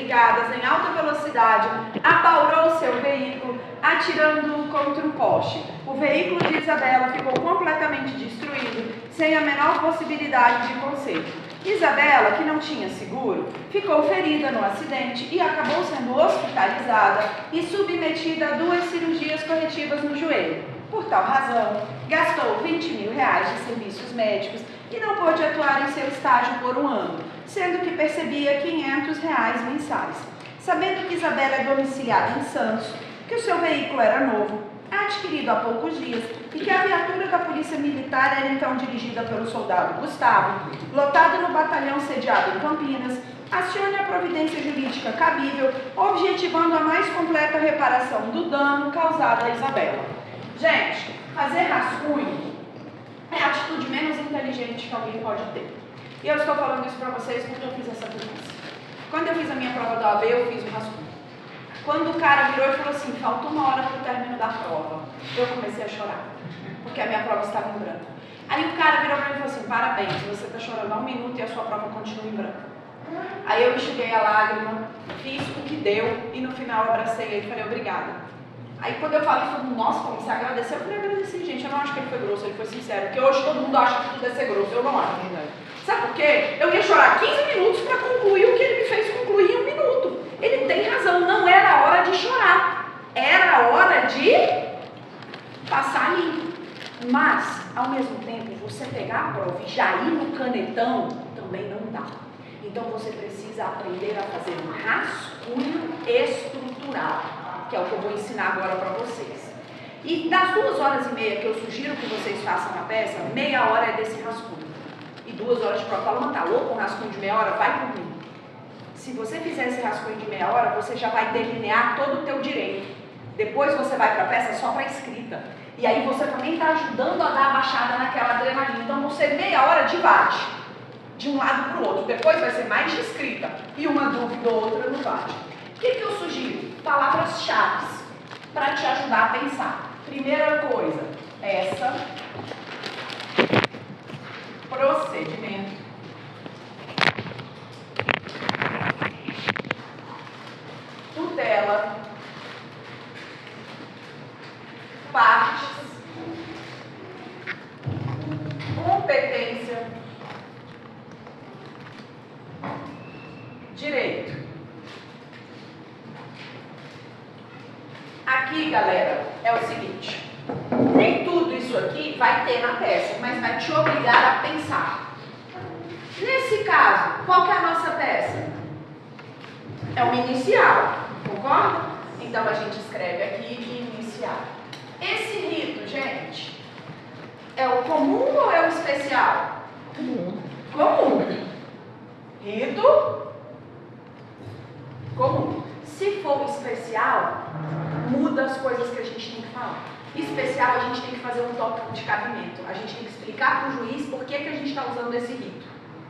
desligadas em alta velocidade, abaurou seu veículo, atirando-o contra um poste. O veículo de Isabela ficou completamente destruído, sem a menor possibilidade de conserto. Isabela, que não tinha seguro, ficou ferida no acidente e acabou sendo hospitalizada e submetida a 2 cirurgias corretivas no joelho. Por tal razão, gastou R$20 mil de serviços médicos e não pôde atuar em seu estágio por 1 ano, sendo que percebia R$500 mensais. Sabendo que Isabela é domiciliada em Santos, que o seu veículo era novo, adquirido há poucos dias, e que a viatura da Polícia Militar era então dirigida pelo soldado Gustavo, lotado no batalhão sediado em Campinas, acione a providência jurídica cabível, objetivando a mais completa reparação do dano causado a Isabela. Gente, fazer rascunho é a atitude menos inteligente que alguém pode ter. E eu estou falando isso para vocês porque eu fiz essa premissa. Quando eu fiz a minha prova da OAB, eu fiz o rascunho. Quando o cara virou e falou assim, falta 1 hora para o término da prova, eu comecei a chorar, porque a minha prova estava em branco. Aí o cara virou para mim e falou assim, parabéns, você está chorando há 1 minuto e a sua prova continua em branco. Aí eu enxuguei a lágrima, fiz o que deu e no final eu abracei ele e falei, obrigada. Aí quando eu falei, ele falou, nossa, como você agradeceu? Eu falei, agradeci, gente, eu não acho que ele foi grosso, ele foi sincero, porque hoje todo mundo acha que tudo é ser grosso, eu não acho. Sabe por quê? Eu ia chorar 15 minutos para concluir o que ele me fez concluir em 1 minuto. Ele tem razão, não era a hora de chorar, era a hora de passar limpo. Mas, ao mesmo tempo, você pegar a prova e já ir no canetão, também não dá. Então você precisa aprender a fazer um rascunho estrutural, que é o que eu vou ensinar agora para vocês. E das 2h30 que eu sugiro que vocês façam na peça, meia hora é desse rascunho. E 2 horas de prova. Fala, tá louco, um rascunho de meia hora? Vai por mim. Se você fizer esse rascunho de meia hora, você já vai delinear todo o teu direito. Depois você vai para a peça só para escrita. E aí você também está ajudando a dar a baixada naquela adrenalina. Então você meia hora debate de um lado para o outro. Depois vai ser mais de escrita. E uma dúvida ou outra no bate. O que eu sugiro? Palavras-chave para te ajudar a pensar. Primeira coisa, essa. Procedimento. Tutela. Partes. Competência. Direito. Aqui, galera, é o seguinte. Nem tudo isso aqui vai ter na peça, mas vai te obrigar a pensar. Nesse caso, qual que é a nossa peça? É uma inicial, concorda? Então a gente escreve aqui inicial. Esse rito, gente, é o comum ou é o especial? Comum. Rito comum. Se for especial, muda as coisas que a gente tem que falar. Especial, a gente tem que fazer um tópico de cabimento. A gente tem que explicar para o juiz por que a gente está usando esse rito.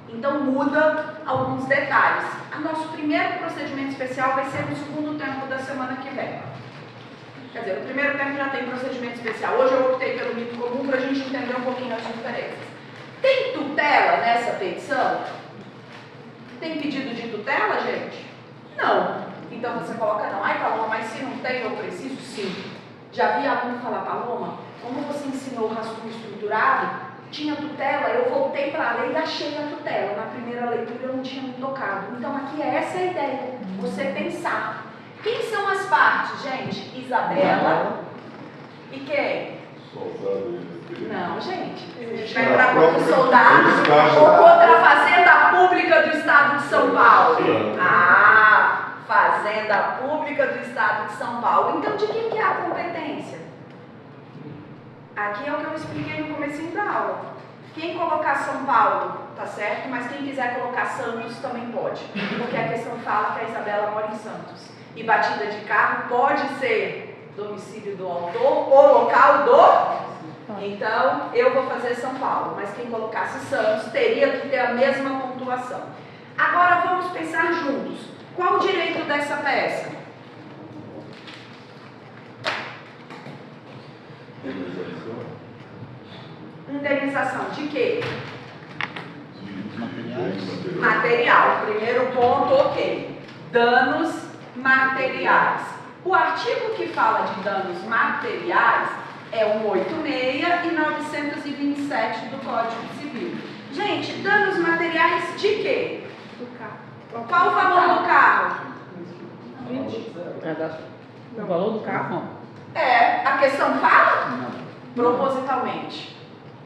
Então, muda alguns detalhes. O nosso primeiro procedimento especial vai ser no segundo tempo da semana que vem. Quer dizer, no primeiro tempo já tem procedimento especial. Hoje eu optei pelo rito comum para a gente entender um pouquinho as diferenças. Tem tutela nessa petição? Tem pedido de tutela, gente? Não. Então você coloca não. Ai, Paloma, mas se não tem, eu preciso sim. Já vi aluno falar, Paloma, como você ensinou o rascunho estruturado, tinha tutela, eu voltei para a lei e achei a tutela. Na primeira leitura eu não tinha me tocado. Então aqui essa é a ideia, você pensar. Quem são as partes, gente? Isabela e quem? Não, gente. A gente vai entrar contra os soldados ou contra a Fazenda Pública do Estado de São Paulo. Ah, Fazenda Pública do Estado de São Paulo. Então, de quem que é a competência? Aqui é o que eu expliquei no comecinho da aula. Quem colocar São Paulo, tá certo? Mas quem quiser colocar Santos também pode. Porque a questão fala que a Isabela mora em Santos. E batida de carro pode ser domicílio do autor ou local do... Então, eu vou fazer São Paulo. Mas quem colocasse Santos teria que ter a mesma pontuação. Agora vamos pensar juntos. Qual o direito dessa peça? Indenização de quê? Material. Primeiro ponto, ok. danos materiais. O artigo que fala de danos materiais é o 186 e 927 do Código Civil. Gente, danos materiais de quê? Do carro. Qual o valor do carro? 20. O valor do carro? A questão fala Não. propositalmente,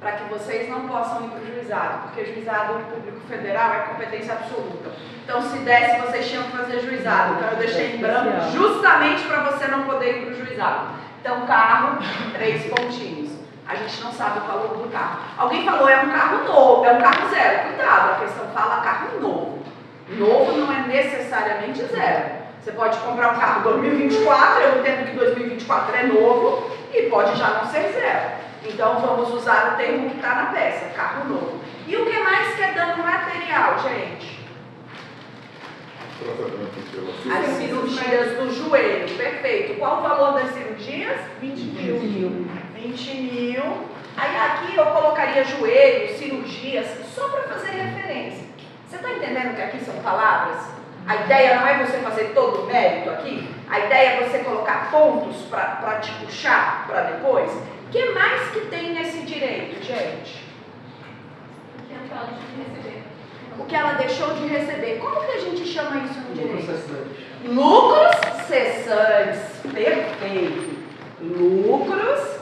para que vocês não possam ir para o juizado, porque juizado público federal é competência absoluta. Então, se desse, vocês tinham que fazer juizado. Então, eu deixei em branco justamente para você não poder ir para o juizado. Então, carro, 3 pontinhos. A gente não sabe o valor do carro. Alguém falou, é um carro novo, é um carro zero. Cuidado, a questão fala carro novo. Novo não é necessariamente zero. Você pode comprar um carro 2024, eu entendo que 2024 é novo e pode já não ser zero. Então vamos usar o termo que está na peça, carro novo. E o que mais que é dano material, gente? As cirurgias do joelho, perfeito. Qual o valor das cirurgias? 20 mil. 20 mil. Aí aqui eu colocaria joelho, cirurgias, só para fazer referência. Você está entendendo que aqui são palavras? A ideia não é você fazer todo o mérito aqui, a ideia é você colocar pontos para te puxar para depois. O que mais que tem nesse direito, gente? O que ela deixou de receber. Como que a gente chama isso no direito? Lucros cessantes. Perfeito. Lucros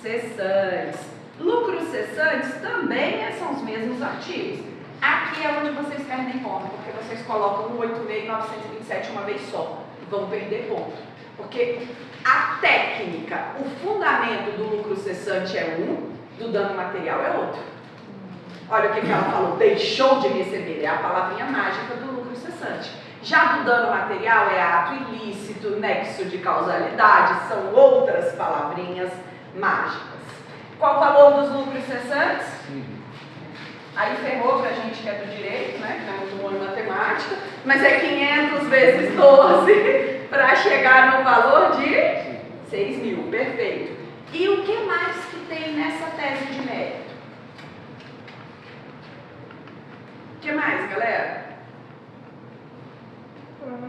cessantes. Lucros cessantes também são os mesmos artigos. Aqui é onde vocês perdem ponto, porque vocês colocam 186 e 927 uma vez só e vão perder ponto. Porque a técnica, o fundamento do lucro cessante é um, do dano material é outro. Olha o que ela falou, deixou de receber, é a palavrinha mágica do lucro cessante. Já do dano material é ato ilícito, nexo de causalidade, são outras palavrinhas mágicas. Qual o valor dos lucros cessantes? Aí ferrou pra gente que é do direito, né, que não é muito bom em matemática, mas é 500 vezes 12 para chegar no valor de 6 mil, perfeito. E o que mais que tem nessa tese de mérito? O que mais, galera?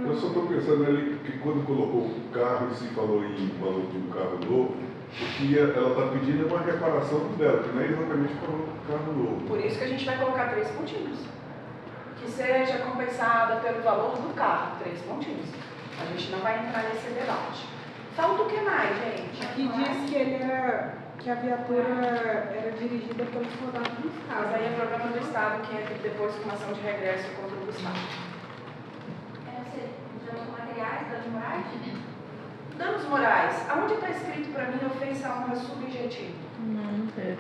Eu só estou pensando ali que quando colocou o carro e se falou em valor de um carro novo, o que ela está pedindo é uma reparação do dela, que não é exatamente para um carro novo. Por isso que a gente vai colocar 3 pontinhos. Que seja compensada pelo valor do carro, 3 pontinhos. A gente não vai entrar nesse debate. Falta o que mais, gente? Aqui diz que a viatura era dirigida pelo soldado do Estado. Mas aí é problema do Estado, que entra depois com uma ação de regresso contra o Estado. Danos materiais, danos morais? Danos morais. Aonde está escrito para mim ofensa à honra subjetiva? Não teve.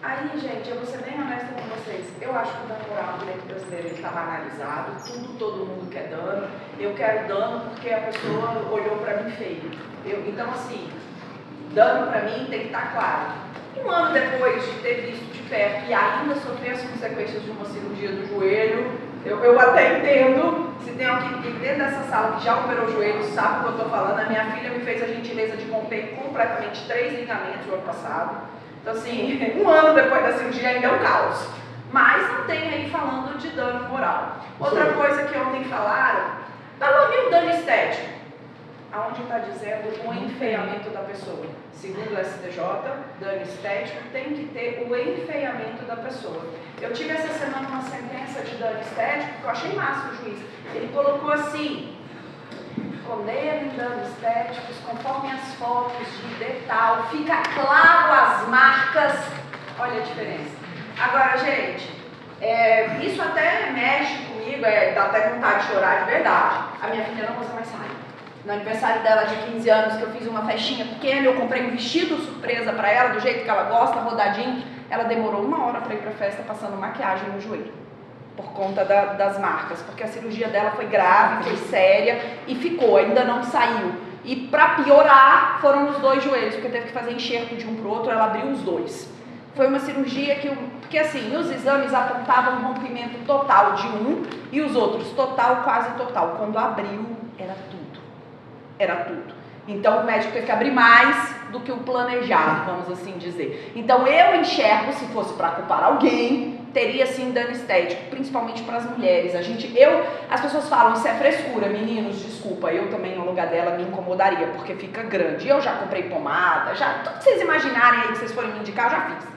Aí, gente, eu vou ser bem honesta com vocês. Eu acho que o dano moral no direito brasileiro está banalizado. Todo mundo quer dano. Eu quero dano porque a pessoa olhou para mim feio. Então, assim, dano para mim tem que estar claro. Um ano depois de ter visto de perto e ainda sofrer as consequências de uma cirurgia do joelho, eu até entendo. Se tem alguém dentro dessa sala que já operou o joelho, sabe o que eu estou falando. A minha filha me fez a gentileza de romper completamente 3 ligamentos no ano passado. Então, assim, um ano depois da cirurgia ainda é um caos. Mas não tem aí falando de dano moral. Outra coisa que ontem falaram, e o dano estético? Aonde está dizendo o enfeiamento da pessoa? Segundo o STJ, dano estético tem que ter o enfeiamento da pessoa. Eu tive essa semana uma sentença de dano estético que eu achei massa o juiz. Ele colocou assim: condenem danos estéticos conforme as fotos de detal, fica claro as marcas. Olha a diferença. Agora, gente, isso até mexe comigo, dá até vontade de chorar de verdade. A minha filha não usa mais saia. No aniversário dela de 15 anos, que eu fiz uma festinha pequena, eu comprei um vestido surpresa para ela, do jeito que ela gosta, rodadinho. Ela demorou 1 hora para ir para a festa passando maquiagem no joelho, por conta das marcas, porque a cirurgia dela foi grave, foi séria e ficou, ainda não saiu. E para piorar, foram nos 2 joelhos, porque teve que fazer enxerto de um para o outro, ela abriu os 2. Foi uma cirurgia porque assim, os exames apontavam um rompimento total de um e os outros total, quase total. Quando abriu, era tudo. Era tudo. Então o médico teve que abrir mais do que o planejado, vamos assim dizer. Então eu enxergo, se fosse para culpar alguém, teria sim dano estético, principalmente para as mulheres. As pessoas falam, isso é frescura, meninos, desculpa, eu também no lugar dela me incomodaria, porque fica grande. Eu já comprei pomada, tudo que vocês imaginarem aí que vocês forem me indicar, eu já fiz.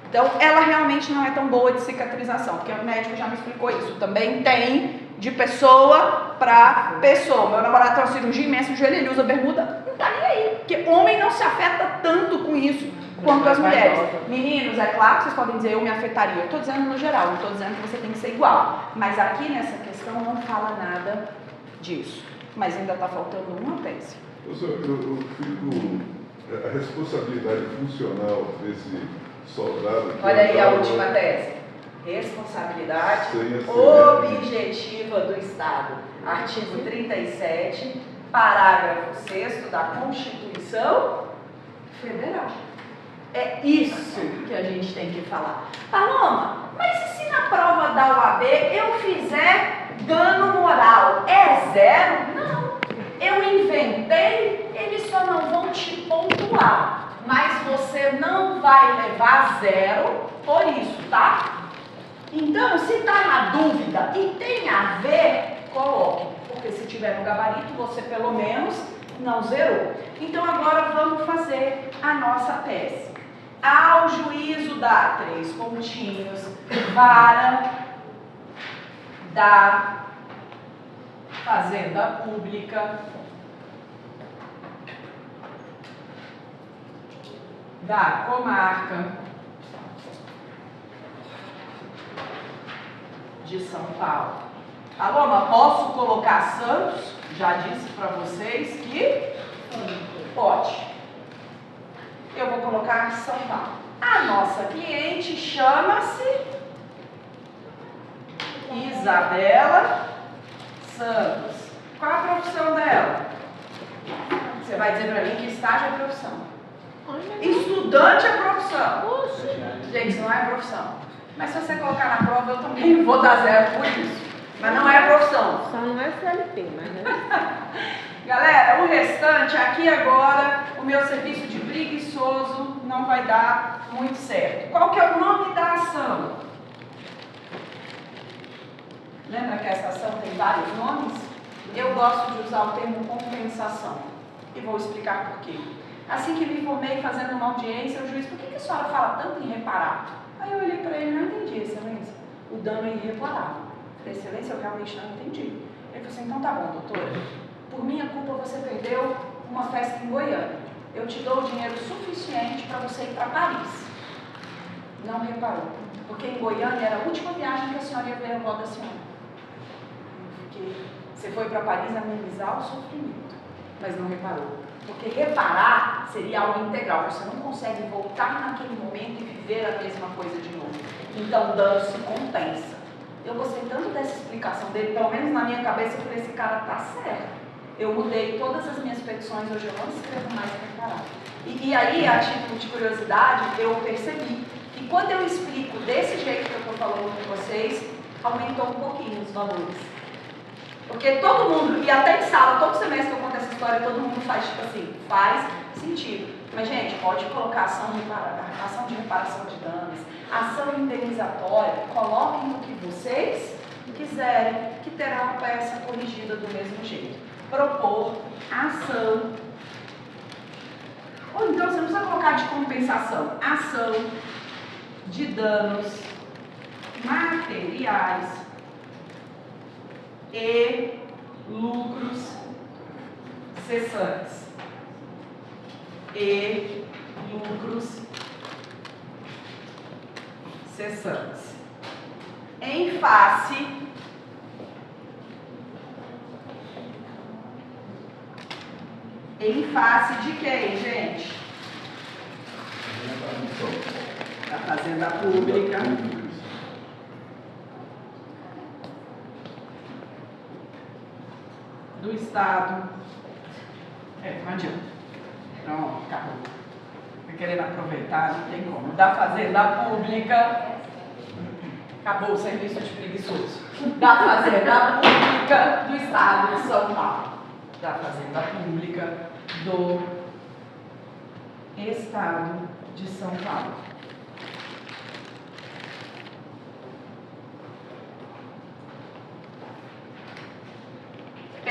Então, ela realmente não é tão boa de cicatrização, porque o médico já me explicou isso. Também tem de pessoa para pessoa. Meu namorado tem uma cirurgia imensa no joelho, ele usa bermuda, não tá nem aí, porque homem não se afeta tanto com isso quanto as mulheres. Meninos, é claro que vocês podem dizer, eu me afetaria. Eu tô dizendo no geral, não tô dizendo que você tem que ser igual. Mas aqui nessa questão não fala nada disso. Mas ainda tá faltando uma peça. Eu fico... A responsabilidade funcional desse soldado... Olha aí a última tese. Responsabilidade objetiva do Estado. Artigo 37, parágrafo 6º da Constituição Federal. É isso que a gente tem que falar. Paloma, mas e se na prova da UAB eu fizer dano moral? É 0? Não. Eu inventei, eles só não vão te pontuar. Mas você não vai levar 0 por isso, tá? Então, se tá na dúvida e tem a ver, coloque. Porque se tiver no gabarito, você pelo menos não zerou. Então, agora vamos fazer a nossa tese. Ao juízo da 3 pontinhos, vara da Fazenda Pública, da comarca de São Paulo. Paloma, posso colocar Santos? Já disse para vocês que pode. Eu vou colocar São Paulo. A nossa cliente chama-se Isabela Santos. Qual a profissão dela? Você vai dizer para mim que estágio é profissão. Estudante é profissão. Gente, isso não é profissão. Mas se você colocar na prova, eu também vou dar 0 por isso. Mas não é profissão. Só não é CLT, mas né? Galera, o restante, aqui agora, o meu serviço de preguiçoso não vai dar muito certo. Qual que é o nome da ação? Lembra que essa ação tem vários nomes? Eu gosto de usar o termo compensação. E vou explicar por quê. Assim que me formei fazendo uma audiência, o juiz, por que a senhora fala tanto em reparar? Aí eu olhei para ele e não entendi, excelência. O dano é irreparável. Falei, excelência, eu realmente não entendi. Ele falou assim, então tá bom, doutora. Por minha culpa você perdeu uma festa em Goiânia. Eu te dou o dinheiro suficiente para você ir para Paris. Não reparou. Porque em Goiânia era a última viagem que a senhora ia ver a avó da senhora. Porque você foi para Paris amenizar o sofrimento. Mas não reparou. Porque reparar seria algo integral. Você não consegue voltar naquele momento e viver a mesma coisa de novo. Então o dano se compensa. Eu gostei tanto dessa explicação dele, pelo menos na minha cabeça, eu falei, esse cara tá certo. Eu mudei todas as minhas petições, hoje eu não escrevo mais reparar. E aí, a título de curiosidade, eu percebi que quando eu explico desse jeito que eu estou falando com vocês, aumentou um pouquinho os valores. Porque todo mundo, e até em sala, todo semestre que eu conto essa história, todo mundo faz tipo assim, faz sentido. Mas, gente, pode colocar ação de reparação de danos, ação indenizatória, coloquem o que vocês quiserem, que terá a peça corrigida do mesmo jeito. Propor ação, ou então você não precisa colocar de compensação, ação de danos materiais e lucros cessantes. E lucros cessantes. Em face de quem, gente? Da Fazenda Pública. Do Estado. Não adianta. Pronto, acabou. Tá querendo aproveitar, não tem como. Da Fazenda Pública. Acabou o serviço de preguiçoso. Da Fazenda Pública do Estado de São Paulo. Da Fazenda Pública do Estado de São Paulo.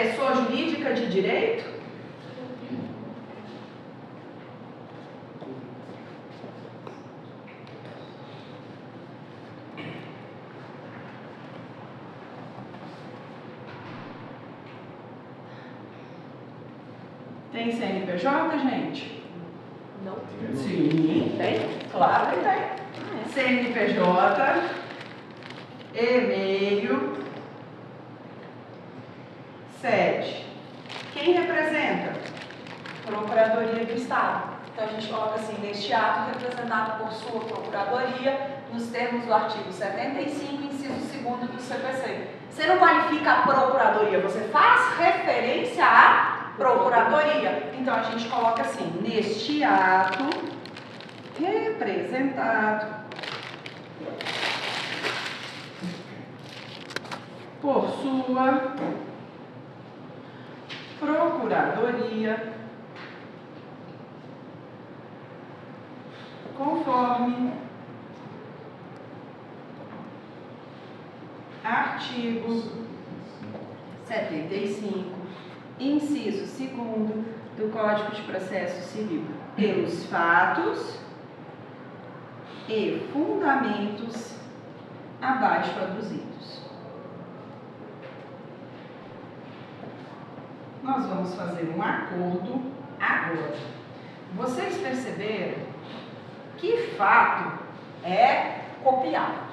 Pessoa jurídica de direito? Tem CNPJ, gente? Não. Sim, tem. Claro que tem. CNPJ, e-mail, sede. Quem representa? Procuradoria do Estado. Então a gente coloca assim, neste ato representado por sua procuradoria, nos termos do artigo 75, inciso 2º do CPC. Você não qualifica a procuradoria, você faz referência à procuradoria. Então a gente coloca assim, neste ato representado por sua procuradoria, conforme artigo 75, inciso 2º do Código de Processo Civil, pelos fatos e fundamentos abaixo aduzidos. Nós vamos fazer um acordo agora. Vocês perceberam que fato é copiado.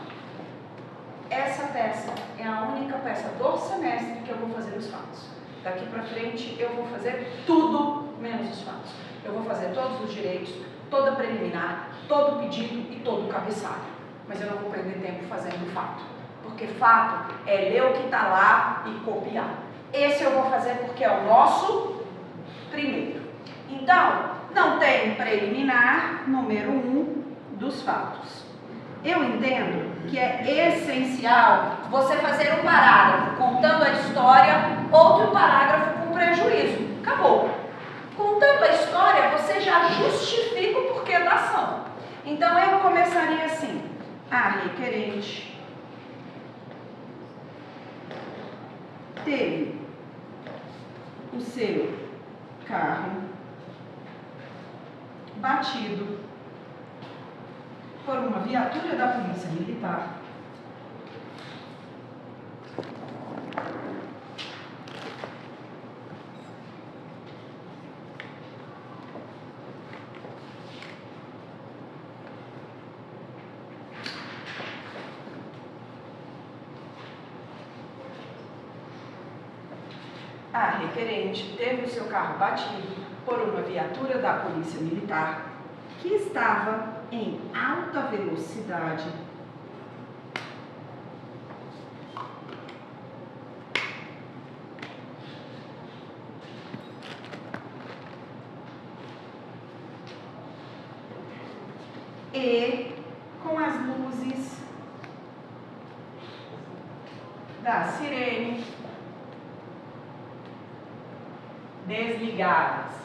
Essa peça é a única peça do semestre que eu vou fazer os fatos. Daqui para frente eu vou fazer tudo menos os fatos. Eu vou fazer todos os direitos, toda preliminar, todo pedido e todo cabeçalho. Mas eu não vou perder tempo fazendo fato. Porque fato é ler o que está lá e copiar. Esse eu vou fazer porque é o nosso primeiro. Então, não tem preliminar, número 1 dos fatos. Eu entendo que é essencial você fazer um parágrafo contando a história, outro parágrafo com prejuízo. Acabou. Contando a história, você já justifica o porquê da ação. Então, eu começaria assim. A requerente teve o seu carro batido por uma viatura da Polícia Militar a requerente teve o seu carro batido por uma viatura da Polícia Militar que estava em alta velocidade e com as luzes da sirene desligadas.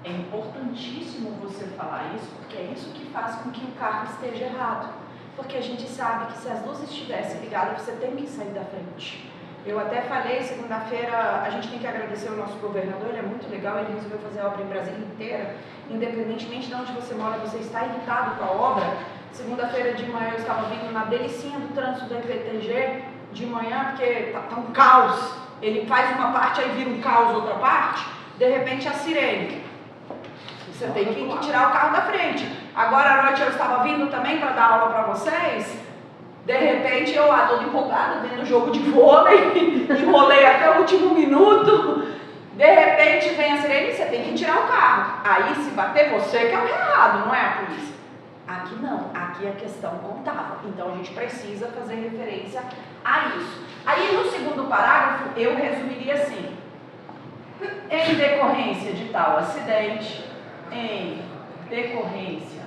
É importantíssimo você falar isso, porque é isso que faz com que o carro esteja errado. Porque a gente sabe que se as luzes estivessem ligadas, você tem que sair da frente. Eu até falei, segunda-feira, a gente tem que agradecer o nosso governador, ele é muito legal, ele resolveu fazer a obra em Brasília inteira, independentemente de onde você mora, você está irritado com a obra. Segunda-feira de manhã eu estava vindo na delicinha do trânsito da IPTG, de manhã, porque tá um caos. Ele faz uma parte, aí vira um caos outra parte, de repente a sirene. Você tem que tirar o carro da frente. Agora à noite eu estava vindo também para dar aula para vocês. De repente eu lá, toda empolgada, vendo o jogo de vôlei, enrolei até o último minuto. De repente vem a sirene e você tem que tirar o carro. Aí se bater você que é o errado, não é a polícia. Aqui não, aqui a questão contava. Então a gente precisa fazer referência a isso. Aí no segundo parágrafo eu resumiria assim: em decorrência de tal acidente, em decorrência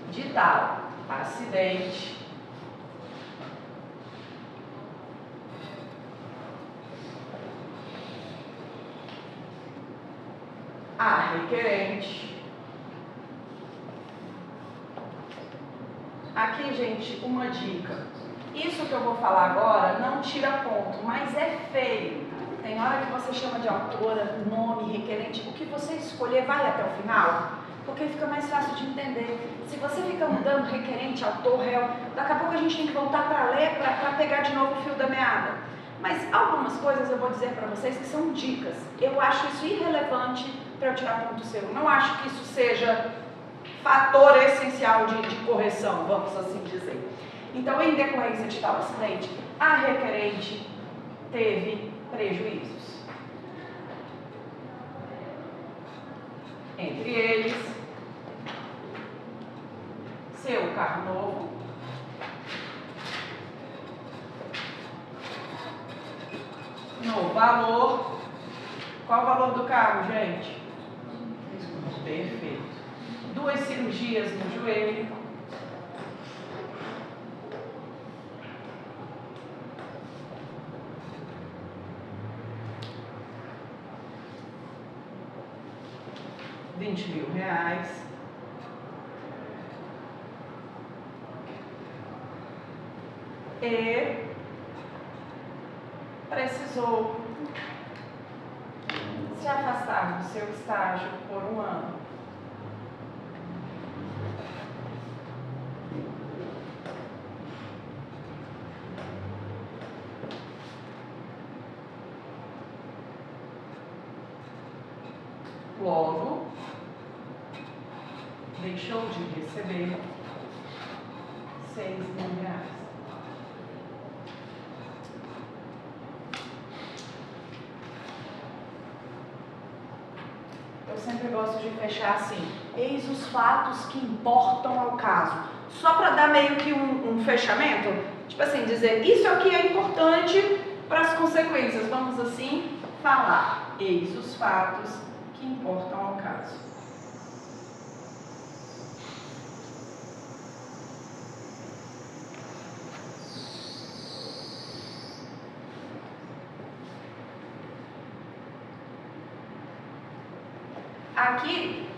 de tal acidente, a requerente. Aqui, gente, uma dica. Isso que eu vou falar agora não tira ponto, mas é feio. Tem hora que você chama de autora, nome, requerente, o que você escolher vai até o final, porque fica mais fácil de entender. Se você fica mudando requerente, autor, réu, daqui a pouco a gente tem que voltar para ler, para pegar de novo o fio da meada. Mas algumas coisas eu vou dizer para vocês que são dicas. Eu acho isso irrelevante para eu tirar ponto seu. Não acho que isso seja fator essencial de correção, vamos assim dizer. Então, em decorrência de tal acidente, a requerente teve prejuízos. Entre eles, seu carro novo, no valor. Qual o valor do carro, gente? Perfeito. 2 cirurgias no joelho. R$20.000. E precisou se afastar do seu estágio por 1 ano. Logo, deixou de receber R$6.000. Eu sempre gosto de fechar assim: eis os fatos que importam ao caso. Só para dar meio que um fechamento, tipo assim, dizer isso aqui é importante para as consequências. Vamos assim falar: eis os fatos que importam ao caso. Aqui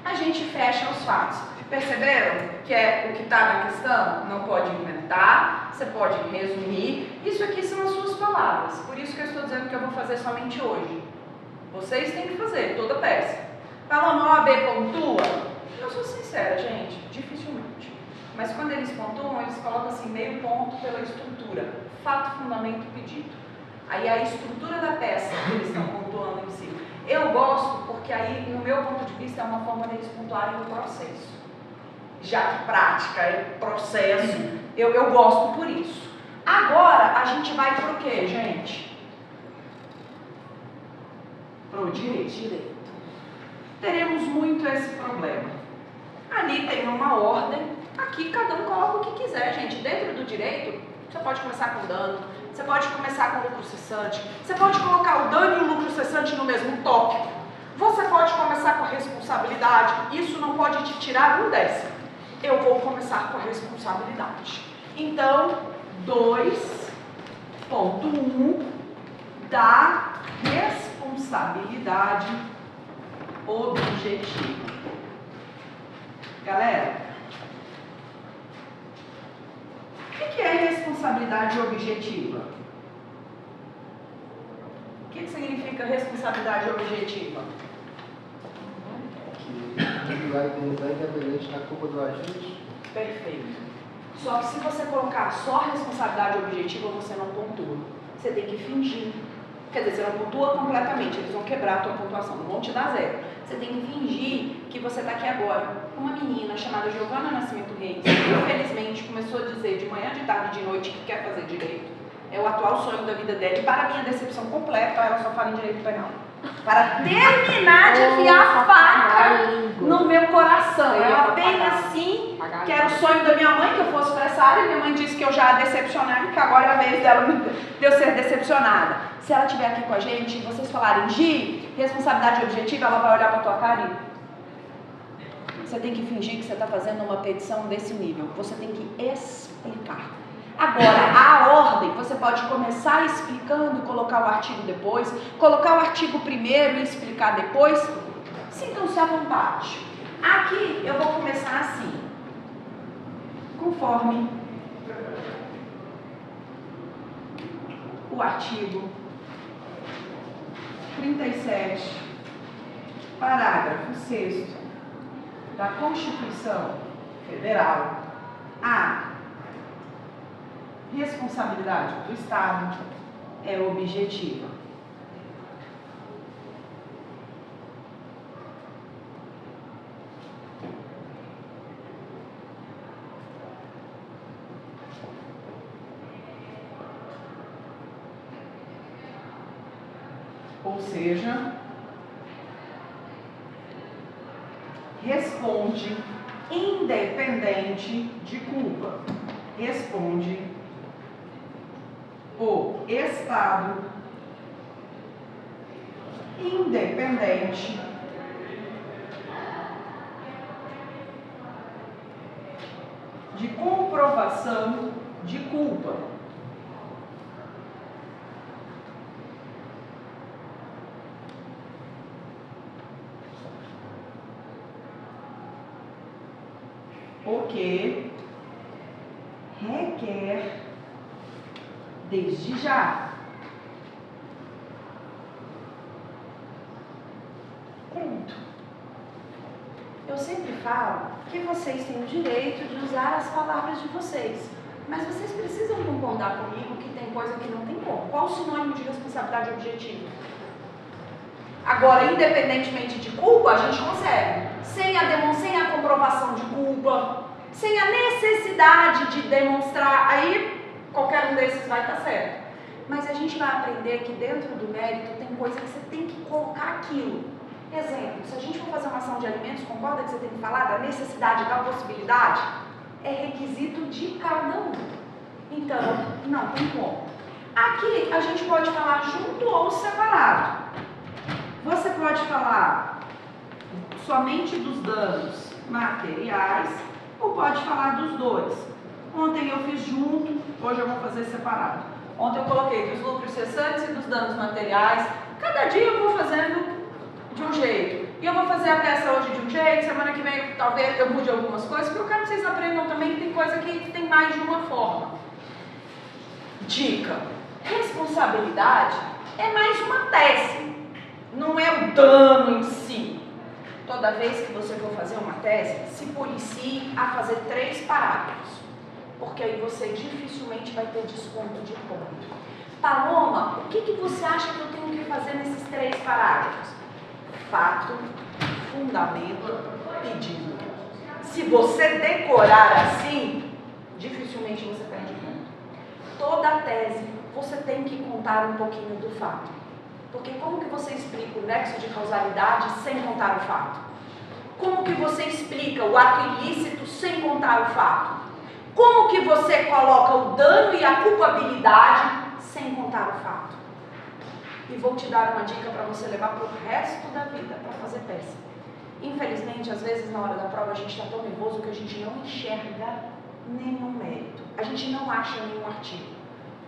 a gente fecha os fatos. Perceberam que é o que está na questão? Não pode inventar, você pode resumir. Isso aqui são as suas palavras. Por isso que eu estou dizendo que eu vou fazer somente hoje. Vocês têm que fazer toda a peça. Falando OAB pontua? Eu sou sincera, gente, dificilmente. Mas quando eles pontuam, eles colocam assim meio ponto pela estrutura. Fato, fundamento, pedido. Aí a estrutura da peça que eles estão pontuando em si. Eu gosto porque aí, no meu ponto de vista, é uma forma deles pontuarem o processo. Já que prática é processo, eu gosto por isso. Agora, a gente vai para o quê, gente? Para o direito. Teremos muito esse problema. Ali tem uma ordem, aqui cada um coloca o que quiser, gente. Dentro do direito, você pode começar com dano, você pode começar com lucro cessante, você pode colocar o dano e o lucro cessante no mesmo tópico, você pode começar com a responsabilidade, isso não pode te tirar 1/10. Eu vou começar com a responsabilidade. Então, 2.1 da responsabilidade objetiva. Galera, o que é responsabilidade objetiva? O que significa responsabilidade objetiva? Que vai indenizar independente da culpa do agente. Perfeito. Só que se você colocar só a responsabilidade objetiva, você não pontua. Você tem que fingir. Quer dizer, você não pontua completamente, eles vão quebrar a tua pontuação, não vão te dar 0. Você tem que fingir que você está aqui agora. Uma menina chamada Giovana Nascimento Reis, infelizmente, começou a dizer de manhã, de tarde, de noite que quer fazer direito. É o atual sonho da vida dela. E para minha decepção completa, ela só fala em direito penal. Para terminar de enfiar a faca no meu coração. Ela bem assim, que era o sonho da minha mãe que eu fosse para essa área. Minha mãe disse que eu já a decepcionei, que agora é a vez dela de eu ser decepcionada. Se ela estiver aqui com a gente e vocês falarem Gi, responsabilidade objetiva, ela vai olhar para a tua cara e você tem que fingir que você está fazendo uma petição desse nível. Você tem que explicar. Agora, a ordem, você pode começar explicando, colocar o artigo depois, colocar o artigo primeiro e explicar depois. Sintam-se à vontade. Aqui eu vou começar assim, conforme o artigo 37, parágrafo 6º da Constituição Federal, a responsabilidade do Estado é objetiva. Ou seja, responde independente de culpa. Responde o Estado independente de comprovação de culpa. O que requer desde já. Pronto. Eu sempre falo que vocês têm o direito de usar as palavras de vocês, mas vocês precisam concordar comigo que tem coisa que não tem como. Qual o sinônimo de responsabilidade objetiva? Agora, independentemente de culpa, a gente consegue. Sem a comprovação de culpa, sem a necessidade de demonstrar, aí qualquer um desses vai estar certo. Mas a gente vai aprender que dentro do mérito tem coisa que você tem que colocar aquilo. Exemplo, se a gente for fazer uma ação de alimentos, concorda que você tem que falar da necessidade, da possibilidade? É requisito de cada um. Então, não tem como. Aqui a gente pode falar junto ou separado. Você pode falar somente dos danos materiais ou pode falar dos dois. Ontem eu fiz junto, hoje eu vou fazer separado. Ontem eu coloquei dos lucros cessantes e dos danos materiais. Cada dia eu vou fazendo de um jeito. E eu vou fazer a peça hoje de um jeito, semana que vem talvez eu mude algumas coisas, porque eu quero que vocês aprendam também que tem coisa que tem mais de uma forma. Dica: responsabilidade é mais uma tese, não é o dano em si. Toda vez que você for fazer uma tese, se policie a fazer 3 parágrafos, porque aí você dificilmente vai ter desconto de ponto. Paloma, o que você acha que eu tenho que fazer nesses 3 parágrafos? Fato, fundamento, pedido. Se você decorar assim, dificilmente você perde ponto. Toda tese você tem que contar um pouquinho do fato. Porque como que você explica o nexo de causalidade sem contar o fato? Como que você explica o ato ilícito sem contar o fato? Como que você coloca o dano e a culpabilidade sem contar o fato? E vou te dar uma dica para você levar para o resto da vida para fazer peça. Infelizmente, às vezes na hora da prova a gente está tão nervoso que a gente não enxerga nenhum mérito. A gente não acha nenhum artigo.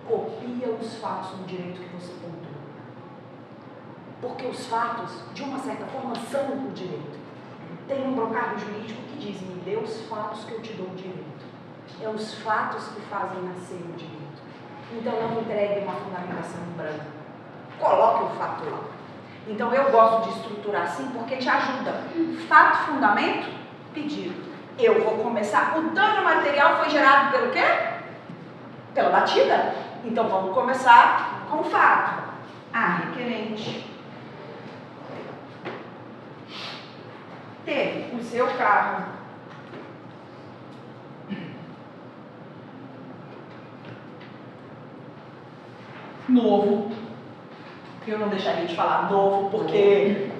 Copia os fatos no direito que você pontuou. Porque os fatos, de uma certa forma, são o direito. Tem um brocado jurídico que diz: me dê os fatos que eu te dou o direito. É os fatos que fazem nascer o direito. Então não entregue uma fundamentação branca. Coloque o fato lá. Então eu gosto de estruturar assim porque te ajuda. Fato, fundamento, pedido. Eu vou começar. O dano material foi gerado pelo quê? Pela batida. Então vamos começar com o fato. A requerente teve o seu carro novo. Eu não deixaria de falar novo porque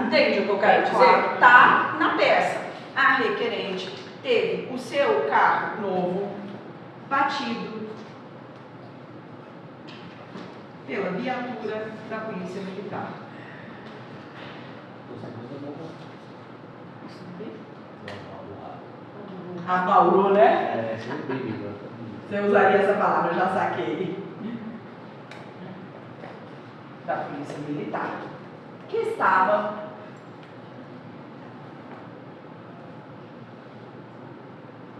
entende o que eu quero dizer? Tá na peça. A requerente teve o seu carro novo batido pela viatura da Polícia Militar. Apaurou, né? Você usaria essa palavra, eu já saquei. Da Polícia Militar, que estava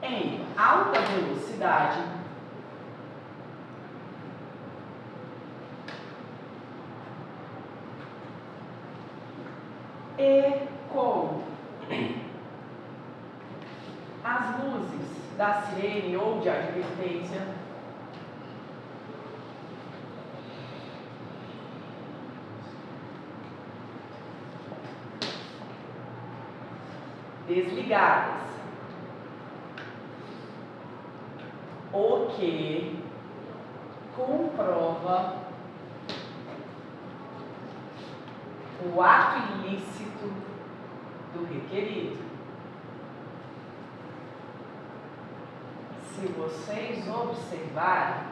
em alta velocidade e como as luzes da sirene ou de advertência desligadas, o que comprova o ato ilícito do requerido. Se vocês observarem,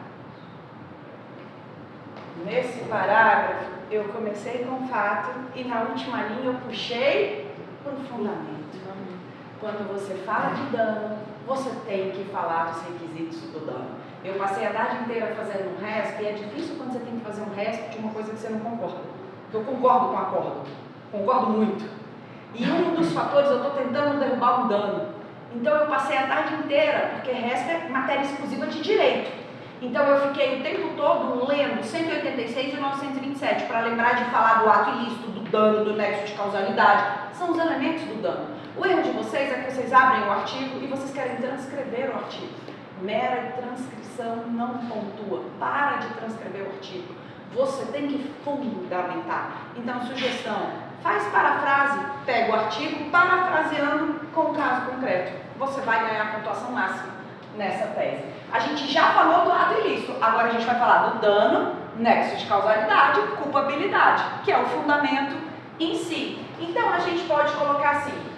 nesse parágrafo eu comecei com o fato e na última linha eu puxei para o fundamento. Quando você fala de dano, você tem que falar dos requisitos do dano. Eu passei a tarde inteira fazendo um RESP e é difícil quando você tem que fazer um RESP de uma coisa que você não concorda. Eu concordo com o acordo, concordo muito. E um dos fatores, eu estou tentando derrubar um dano. Então eu passei a tarde inteira, porque RESP é matéria exclusiva de direito. Então eu fiquei o tempo todo lendo 186 e 927 para lembrar de falar do ato ilícito, do dano, do nexo de causalidade. São os elementos do dano. O erro de vocês é que vocês abrem o artigo e vocês querem transcrever o artigo. Mera transcrição não pontua. Para de transcrever o artigo. Você tem que fundamentar. Então, sugestão, faz parafrase, pega o artigo, parafraseando com o caso concreto. Você vai ganhar a pontuação máxima nessa tese. A gente já falou do ato ilícito, agora a gente vai falar do dano, nexo de causalidade, culpabilidade, que é o fundamento em si. Então, a gente pode colocar assim: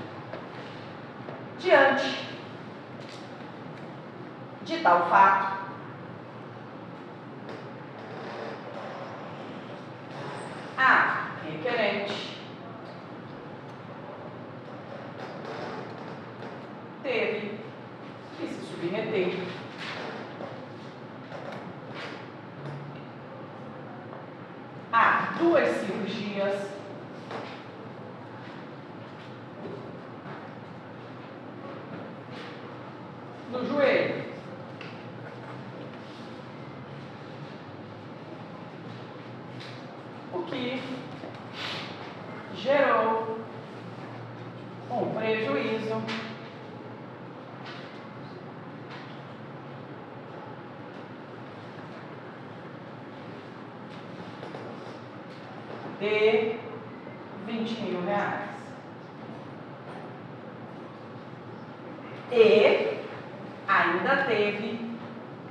diante de tal fato, a requerente teve que se submeter a 2 cirurgias no joelho. O que gerou um prejuízo de R$20.000. E ainda teve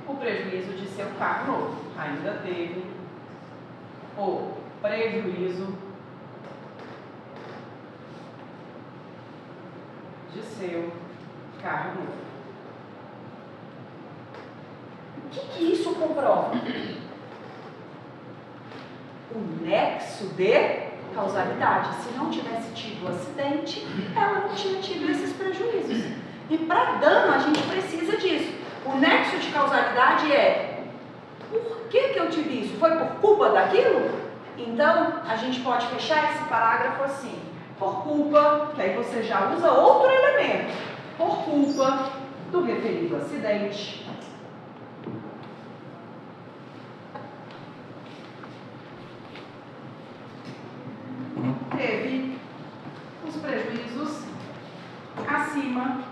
o prejuízo de seu carro novo. Ainda teve o prejuízo de seu carro novo. O que isso comprova? O nexo de causalidade. Se não tivesse tido o acidente, ela não tinha tido esses prejuízos. E para dano a gente precisa disso. O nexo de causalidade é: por que eu tive isso? Foi por culpa daquilo? Então, a gente pode fechar esse parágrafo assim: por culpa, que aí você já usa outro elemento, por culpa do referido acidente, teve os prejuízos acima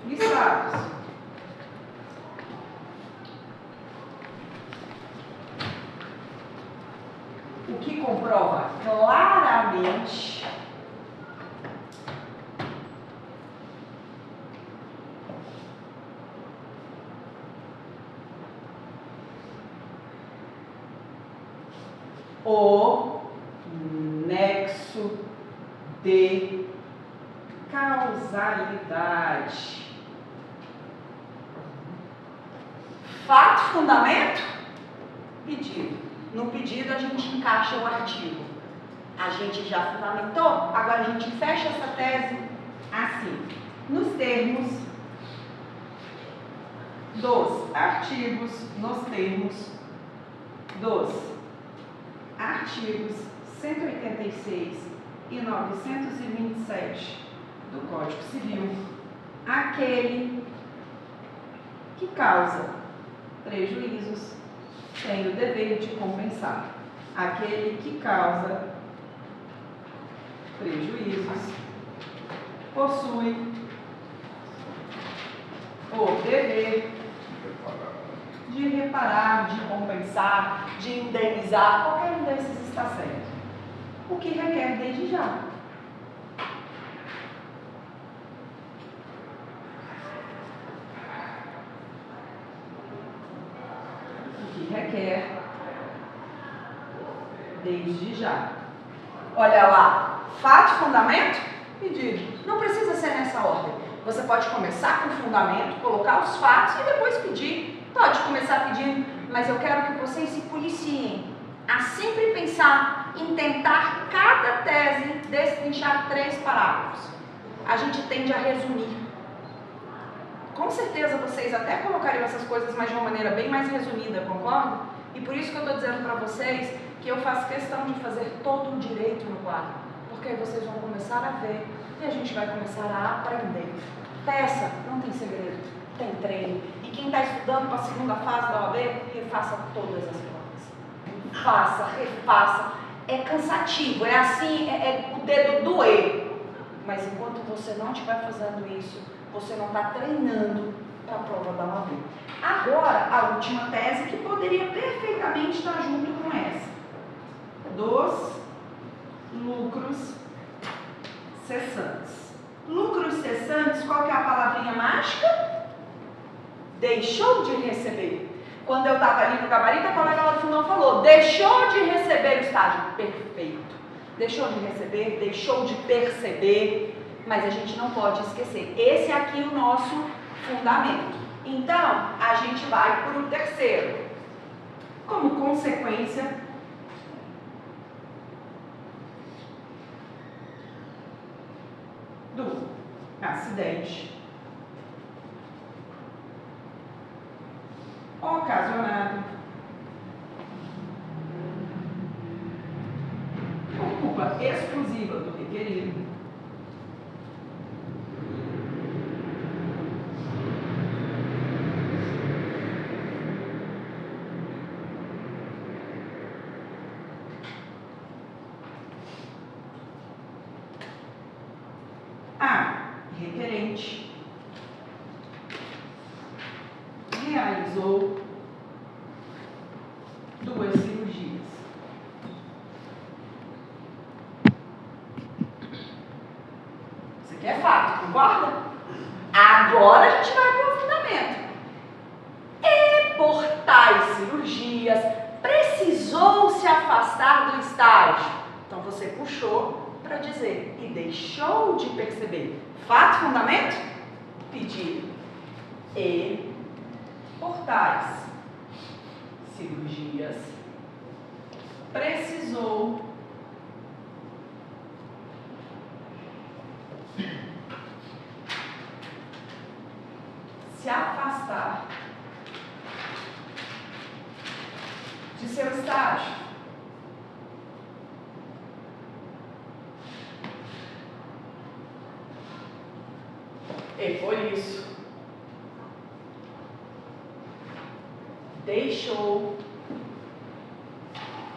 listados. O que comprova claramente o nexo de causalidade. Fato, fundamento, pedido. No pedido a gente encaixa o artigo. A gente já fundamentou, agora a gente fecha essa tese assim: nos termos dos artigos, nos termos dos artigos 186 e 927 do Código Civil, aquele que causa prejuízos tem o dever de compensar. Aquele que causa prejuízos, possui o dever de reparar, de compensar, de indenizar, qualquer um desses está certo. O que requer desde já. O que requer desde já. Olha lá, fato e fundamento, pedido. Não precisa ser nessa ordem. Você pode começar com o fundamento, colocar os fatos e depois pedir. Pode começar pedindo, mas eu quero que vocês se policiem a sempre pensar em tentar cada tese destrinchar 3 parágrafos. A gente tende a resumir. Com certeza vocês até colocariam essas coisas, mas de uma maneira bem mais resumida, concorda? E por isso que eu estou dizendo para vocês que eu faço questão de fazer todo o direito no quadro, porque aí vocês vão começar a ver e a gente vai começar a aprender. Peça, não tem segredo, tem treino. E quem está estudando para a segunda fase da OAB, refaça todas as provas. Faça, refaça. É cansativo, é assim, é o dedo doer. Mas enquanto você não estiver fazendo isso, você não está treinando para a prova da OAB. Agora, a última tese que poderia perfeitamente estar junto com essa. Dos lucros cessantes. Lucros cessantes, qual que é a palavrinha mágica? Deixou de receber. Quando eu estava ali no gabarito, a colega lá do fundão falou, deixou de receber o estágio. Perfeito. Deixou de receber, deixou de perceber, mas a gente não pode esquecer. Esse é aqui o nosso fundamento. Então, a gente vai para o terceiro. Como consequência do acidente ocasionado por culpa exclusiva do requerido requerente realizou 2 cirurgias. Isso aqui é fato, concorda? Agora a gente vai para o fundamento. E por tais cirurgias precisou se afastar do estágio. Então você puxou para dizer e deixou de perceber. Fato, fundamento? Pedido. E por tais cirurgias precisou se afastar de seu estágio. E por isso, deixou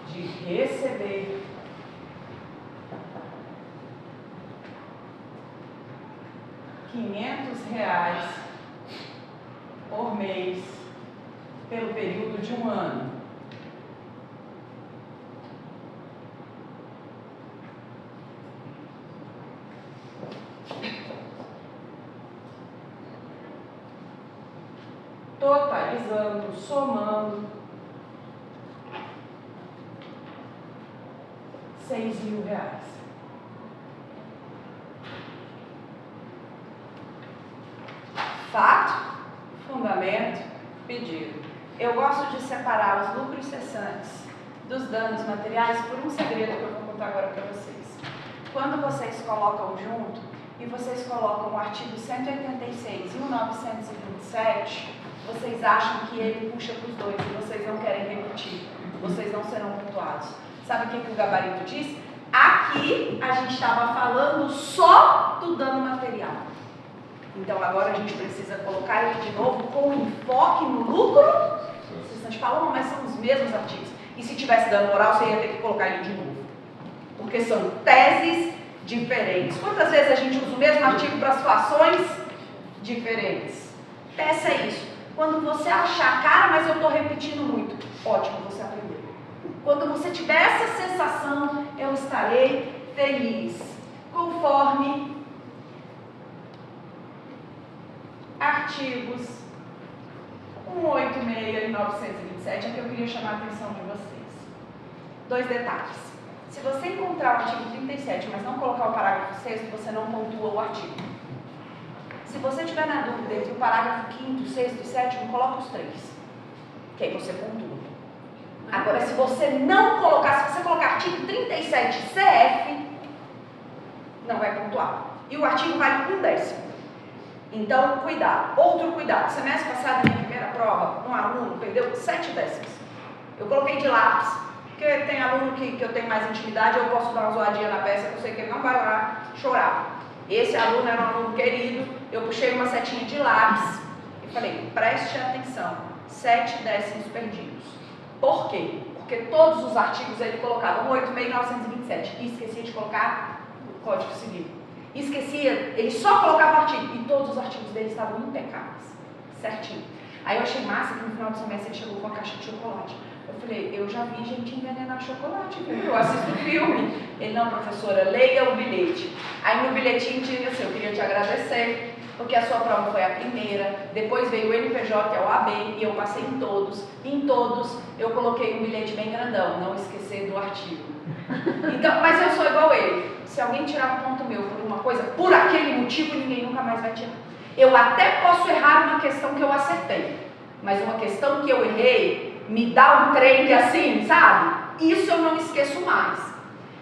de receber R$500 por mês pelo período de 1 ano. Totalizando, somando R$6.000. Fato, fundamento, pedido. Eu gosto de separar os lucros cessantes dos danos materiais por um segredo que eu vou contar agora para vocês. Quando vocês colocam junto e vocês colocam o artigo 186 e o 927, vocês acham que ele puxa para os dois e vocês não querem repetir, vocês não serão pontuados. Sabe o que o gabarito diz? Aqui a gente estava falando só do dano material. Então agora a gente precisa colocar ele de novo com enfoque no lucro. Vocês falam, mas são os mesmos artigos. E se tivesse dano moral, você ia ter que colocar ele de novo. Porque são teses diferentes. Quantas vezes a gente usa o mesmo artigo para situações diferentes? Peça isso. Quando você achar, cara, mas eu estou repetindo muito, ótimo, você aprendeu. Quando você tiver essa sensação, eu estarei feliz. Conforme artigos 186 e 927, é que eu queria chamar a atenção de vocês. 2 detalhes. Se você encontrar o artigo 37, mas não colocar o parágrafo 6º, você não pontua o artigo. Se você tiver na dúvida entre o parágrafo 5º, 6º e 7º, coloca os 3, que aí você pontua. Agora, se você não colocar, se você colocar artigo 37 CF, não vai pontuar. E o artigo vale 1/10. Então, cuidado. Outro cuidado. Semestre passado, na minha primeira prova, um aluno perdeu 7 décimos. Eu coloquei de lápis, porque tem aluno que eu tenho mais intimidade, eu posso dar uma zoadinha na peça, que eu sei que ele não vai lá chorar. Esse aluno era um aluno querido, eu puxei uma setinha de lápis e falei, preste atenção, 7 décimos perdidos. Por quê? Porque todos os artigos ele colocava 186 e 927 e esquecia de colocar o Código Civil. Esquecia, ele só colocava o artigo e todos os artigos dele estavam impecáveis, certinho. Aí eu achei massa que no final do semestre ele chegou com uma caixa de chocolate. Eu falei, eu já vi gente envenenar chocolate, viu? Eu assisto filme. Ele, não, professora, leia o bilhete. Aí no bilhetinho tinha assim, eu queria te agradecer, porque a sua prova foi a primeira, depois veio o NPJ, que é o AB, e eu passei em todos. Em todos eu coloquei um bilhete bem grandão, não esquecer do artigo. Então, mas eu sou igual ele. Se alguém tirar um ponto meu por uma coisa, por aquele motivo, ninguém nunca mais vai tirar. Eu até posso errar uma questão que eu acertei, mas uma questão que eu errei me dá um trem assim, sabe? Isso eu não esqueço mais.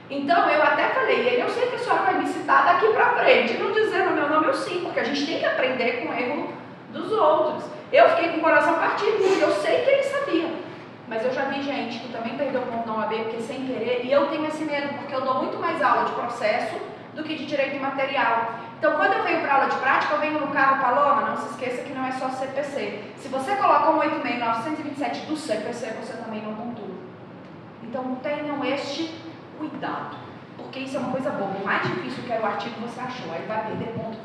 Então, eu até falei, ele, eu sei que a senhora vai me citar daqui pra frente, não dizendo o meu nome, eu sim, porque a gente tem que aprender com o erro dos outros. Eu fiquei com o coração partido, porque eu sei que ele sabia. Mas eu já vi gente que também perdeu ponto na OAB, porque sem querer, e eu tenho esse medo, porque eu dou muito mais aula de processo do que de direito material. Então, quando eu venho para aula de prática, eu venho no carro Paloma, não se esqueça que não é só CPC. Se você coloca 186 e 927 do CPC, você também não pontua. Então, tenham este cuidado, porque isso é uma coisa boa. O mais difícil que era o artigo você achou, aí vai perder ponto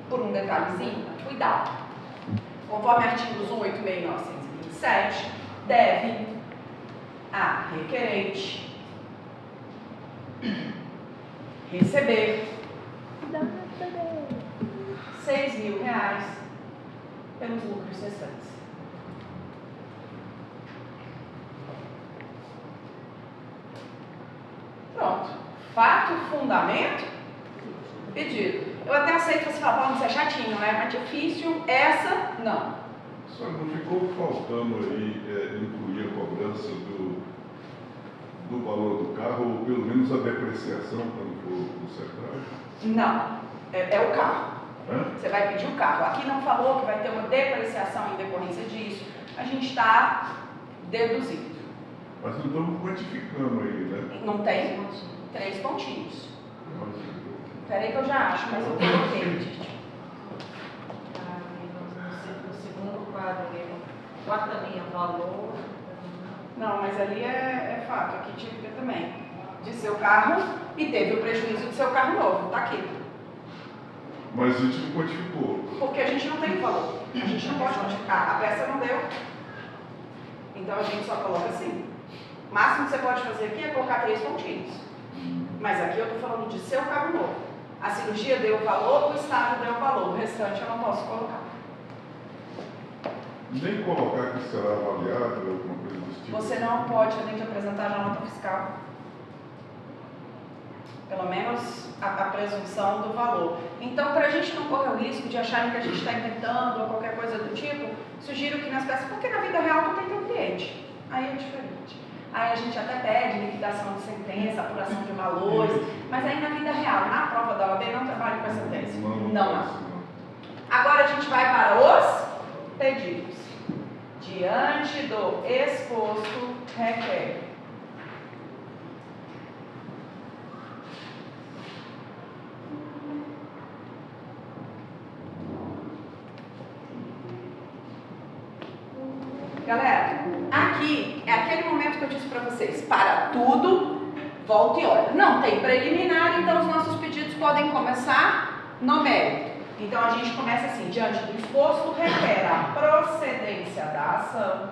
por um detalhezinho. Cuidado. Conforme artigos 186 e 927, deve a requerente receber R$6.000 pelos lucros cessantes. Pronto. Fato, fundamento, pedido. Eu até aceito você falar, Paulo, isso é chatinho, né? Mas difícil, essa, não. Só não ficou faltando aí incluir a cobrança do valor do carro, ou pelo menos a depreciação quando for consertado? Não, é o carro. Hã? Você vai pedir o carro. Aqui não falou que vai ter uma depreciação em decorrência disso. A gente está deduzindo. Mas não estamos quantificando aí, né? Não tem? 3 pontinhos. Peraí que eu já acho, mas eu coloquei, gente. No segundo quadro, quarta linha, valor. Não, mas ali é fato. Aqui tinha que ter também. De seu carro e teve o prejuízo de seu carro novo. Tá aqui. Mas a gente não quantificou. Porque a gente não tem valor. A gente não pode quantificar. A peça não deu. Então a gente só coloca assim. O máximo que você pode fazer aqui é colocar 3 pontinhos. Mas aqui eu estou falando de seu carro novo. A cirurgia deu valor, o estágio deu valor. O restante eu não posso colocar. Nem colocar que será avaliado, alguma coisa desse tipo. Você não pode, além de apresentar já a nota fiscal. Pelo menos a presunção do valor. Então, para a gente não correr o risco de acharem que a gente está inventando ou qualquer coisa do tipo, sugiro que nas peças, porque na vida real tu tem teu cliente. Aí é diferente. Aí a gente até pede liquidação de sentença, apuração de valores, mas aí na vida real, na prova da OAB, não trabalho com essa tese. Não. Agora a gente vai para os pedidos. Diante do exposto, requer. Galera, aqui é aquele momento que eu disse para vocês, para tudo volta e olha. Não tem preliminar, então os nossos pedidos podem começar no mérito. Então a gente começa assim: diante do exposto, requer a procedência da ação,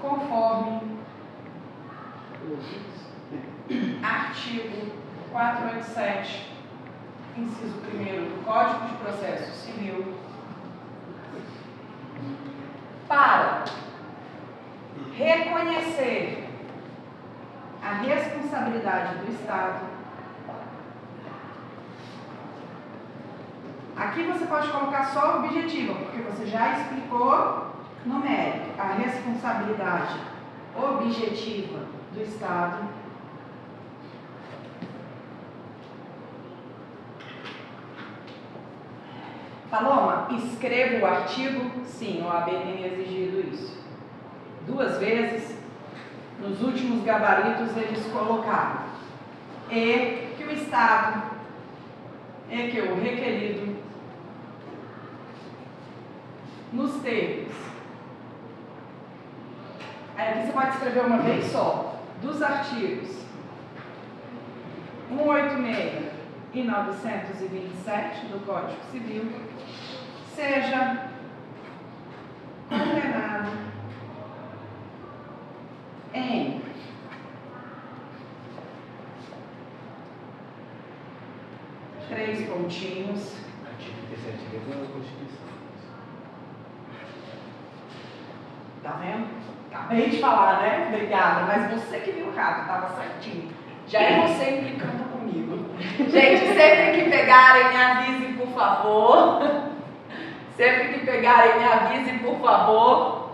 conforme artigo 487, inciso 1º do Código de Processo Civil, para reconhecer a responsabilidade do Estado. Aqui você pode colocar só o objetivo, porque você já explicou no mérito a responsabilidade objetiva do Estado Paloma, escreva o artigo. Sim, o OAB tem exigido isso. 2 vezes, nos últimos gabaritos eles colocaram e que o Estado e que o requerido, nos termos. Aí aqui você pode escrever uma vez só, dos artigos 186 e 927 do Código Civil, seja condenado em três pontinhos. Artigo 37 da Constituição. Tá vendo? Acabei de falar, né? Obrigada, mas você que viu o rato, estava certinho. Já é você implicando comigo. Gente, sempre que pegarem, me avisem, por favor. Sempre que pegarem, me avisem, por favor.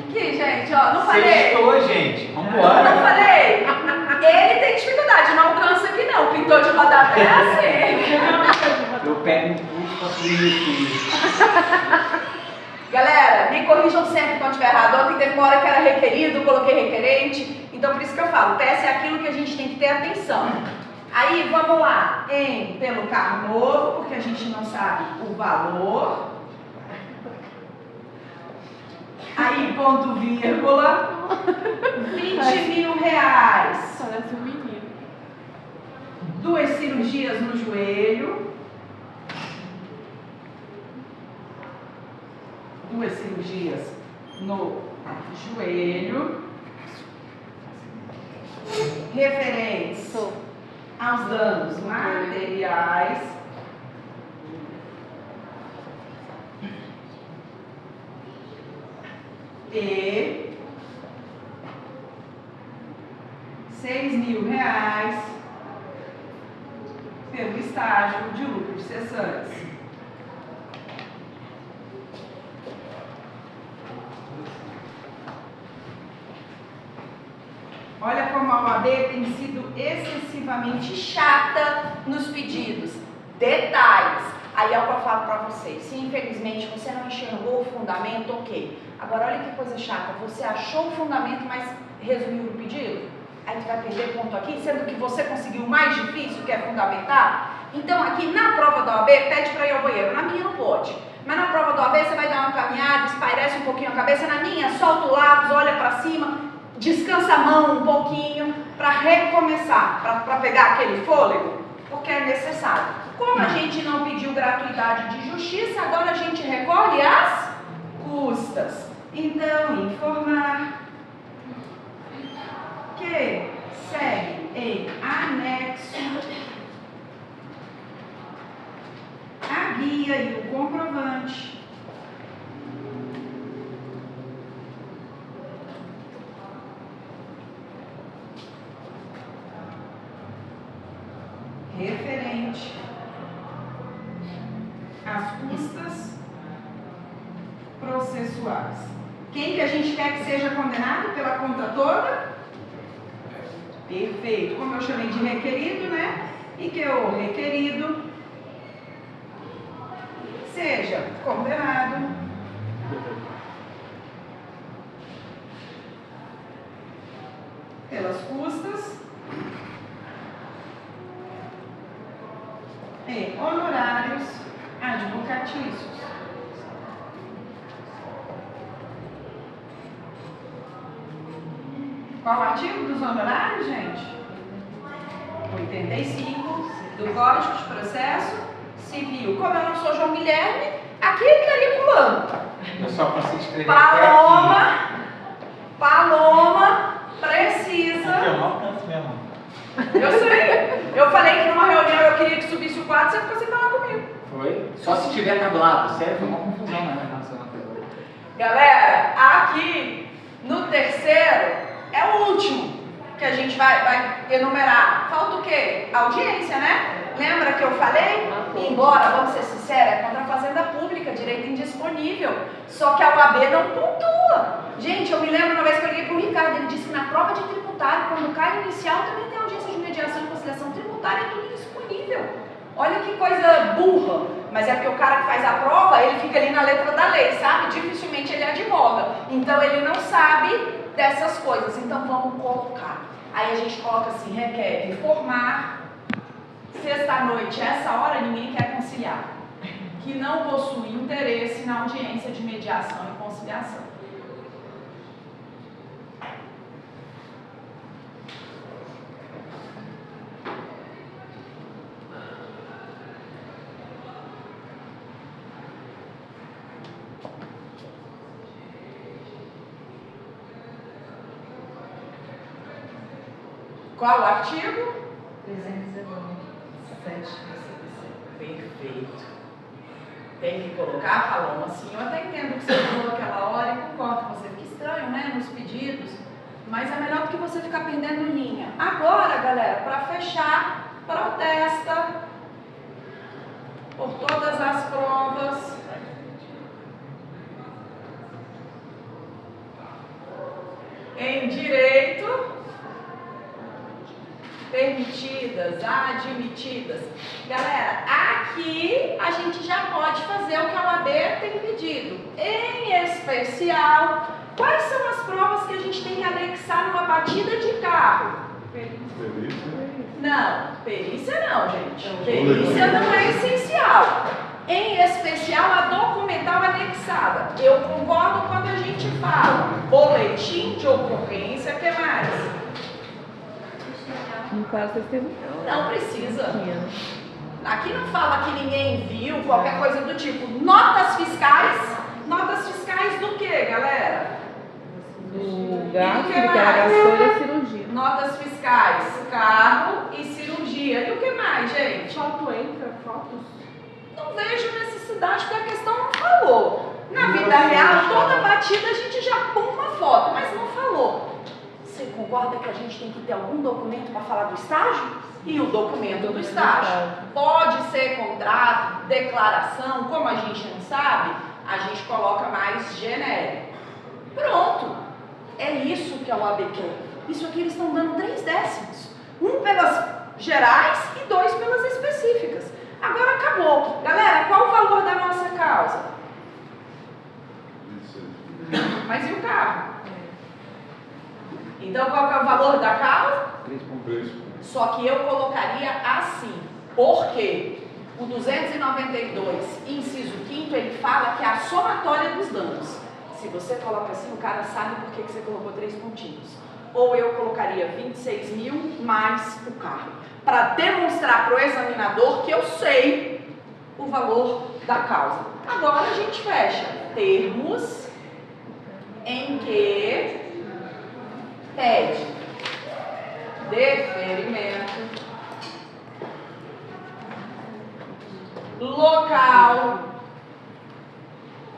Aqui, gente, ó, não falei. Sextou, gente. Vambora. Não falei. Ele tem dificuldade, não alcança aqui não. Pintor de rodapé é assim. Eu pego um curso pra subir. Galera, me corrijam sempre quando estiver errado. Ontem teve uma hora que era requerido, coloquei requerente. Então, por isso que eu falo, peça é aquilo que a gente tem que ter atenção. Aí, vamos lá. Pelo carro novo, porque a gente não sabe o valor. Aí, ponto vírgula. 20 mil reais. Parece um menino. 2 cirurgias no joelho. 2 cirurgias no joelho, referentes aos danos materiais, e 6 mil reais pelo estágio de lucros cessantes. Olha como a OAB tem sido excessivamente chata nos pedidos. Detalhes. Aí é o que eu falo para vocês. Se infelizmente você não enxergou o fundamento, ok. Agora olha que coisa chata. Você achou o fundamento, mas resumiu no pedido? Aí tu vai perder ponto aqui, sendo que você conseguiu o mais difícil, que é fundamentar. Então aqui na prova da OAB, pede para ir ao banheiro. Na minha não pode. Mas na prova da OAB você vai dar uma caminhada, espairece um pouquinho a cabeça. Na minha, solta o lápis, olha para cima. Descansa a mão um pouquinho para recomeçar, para pegar aquele fôlego, porque é necessário. Como a gente não pediu gratuidade de justiça, agora a gente recolhe as custas. Então, informar que segue em anexo a guia e o comprovante referente às custas processuais. Quem que a gente quer que seja condenado pela conta toda? Perfeito. Como eu chamei de requerido, né? E que o requerido seja condenado pelas custas e honorários advocatícios. Qual o artigo dos honorários, gente? 85 do Código de Processo Civil. Como eu não sou João Guilherme, aqui ele estaria pulando. Eu só consigo escrever até aqui. Paloma precisa. Aqui, eu não alcanço mesmo. Eu sei. Eu falei que numa reunião eu queria que subisse o quadro, você ficou sem falar comigo. Foi? Só se tiver tabulado. Sério, foi uma confusão, né? Nossa, Galera, aqui no terceiro é o último que a gente vai enumerar. Falta o quê? Audiência, né? Lembra que eu falei? Embora, vamos ser sinceros, é contra a fazenda pública, direito indisponível. Só que a OAB não pontua. Gente, eu me lembro uma vez que eu liguei para o Ricardo, ele disse que na prova de tributário, quando cai inicial, também tem audiência de mediação e conciliação tributária, é tudo indisponível. Olha que coisa burra. Mas é porque o cara que faz a prova, ele fica ali na letra da lei, sabe? Dificilmente ele advoga. Então ele não sabe dessas coisas. Então vamos colocar. Aí a gente coloca assim, requer informar, sexta-noite, essa hora ninguém quer conciliar, que não possui interesse na audiência de mediação e conciliação. Qual o artigo? 317. Perfeito. Tem que colocar, Paloma, assim, eu até entendo o que você falou aquela hora e concordo com você. Fica estranho, né, nos pedidos, mas é melhor do que você ficar pendendo linha. Agora, galera, para fechar, protesta por todas as provas em direito permitidas, admitidas. Galera, aqui a gente já pode fazer o que a OAB tem pedido. Em especial, quais são as provas que a gente tem que anexar numa batida de carro? Não, perícia não, gente. Perícia não é essencial. Em especial, a documental anexada. Eu concordo quando a gente fala boletim de ocorrência, o que mais? No caso, testemunho. Não precisa. Aqui não fala que ninguém viu, qualquer coisa do tipo. Notas fiscais. Notas fiscais do que, galera? Do gasto, do que ela gastou e da cirurgia. Notas fiscais, carro e cirurgia. E o que mais, gente? Foto entra, fotos. Não vejo necessidade, porque a questão não falou. Na vida real, toda batida a gente já põe uma foto, mas não falou. Você concorda que a gente tem que ter algum documento para falar do estágio? E o documento do estágio? Pode ser contrato, declaração, como a gente não sabe, a gente coloca mais genérico. Pronto. É isso que a OAB quer. Isso aqui eles estão dando 3 décimos. 1 pelas gerais e 2 pelas específicas. Agora acabou. Galera, qual o valor da nossa causa? Mas e o carro? Então, qual que é o valor da causa? 3,3. Só que eu colocaria assim. Por quê? O 292, inciso 5º, ele fala que é a somatória dos danos. Se você coloca assim, o cara sabe por que você colocou 3 pontinhos. Ou eu colocaria 26 mil mais o carro. Para demonstrar para o examinador que eu sei o valor da causa. Agora a gente fecha. Termos em que pede deferimento, local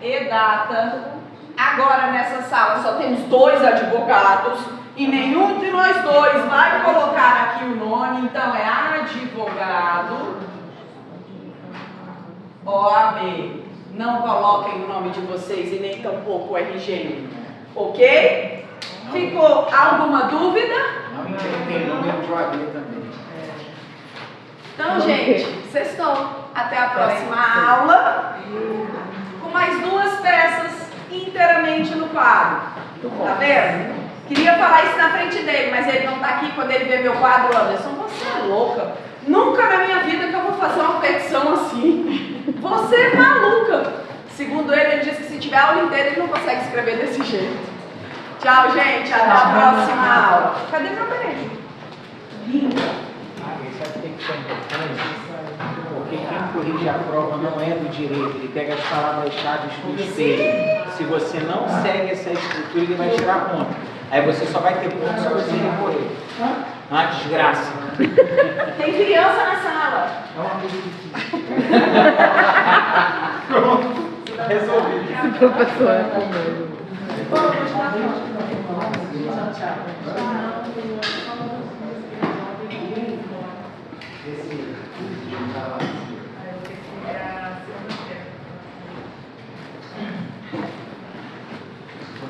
e data. Agora nessa sala só temos 2 advogados e nenhum de nós 2 vai colocar aqui o nome, então é advogado OAB. Não coloquem o nome de vocês e nem tampouco o RG, ok? Ficou alguma dúvida? Não tem número de OAB também. Então, gente, vocês estão. Até a próxima aula com mais 2 peças inteiramente no quadro. Tá vendo? Queria falar isso na frente dele, mas ele não tá aqui. Quando ele vê meu quadro, Anderson, você é louca. Nunca na minha vida que eu vou fazer uma petição segundo ele disse que se tiver a aula inteira, ele não consegue escrever desse jeito. Tchau, gente. Até a próxima aula. Cadê meu beijo? Linda. Isso aqui tem que ser importante, porque quem corrige a prova não é do direito, ele pega as palavras-chave do espelho. Se você não segue essa estrutura, ele vai tirar ponto. Aí você só vai ter ponto se você recorrer. Uma desgraça. Tem criança na sala. É uma coisa difícil. Resolvido. Esse professor é famoso. Esse.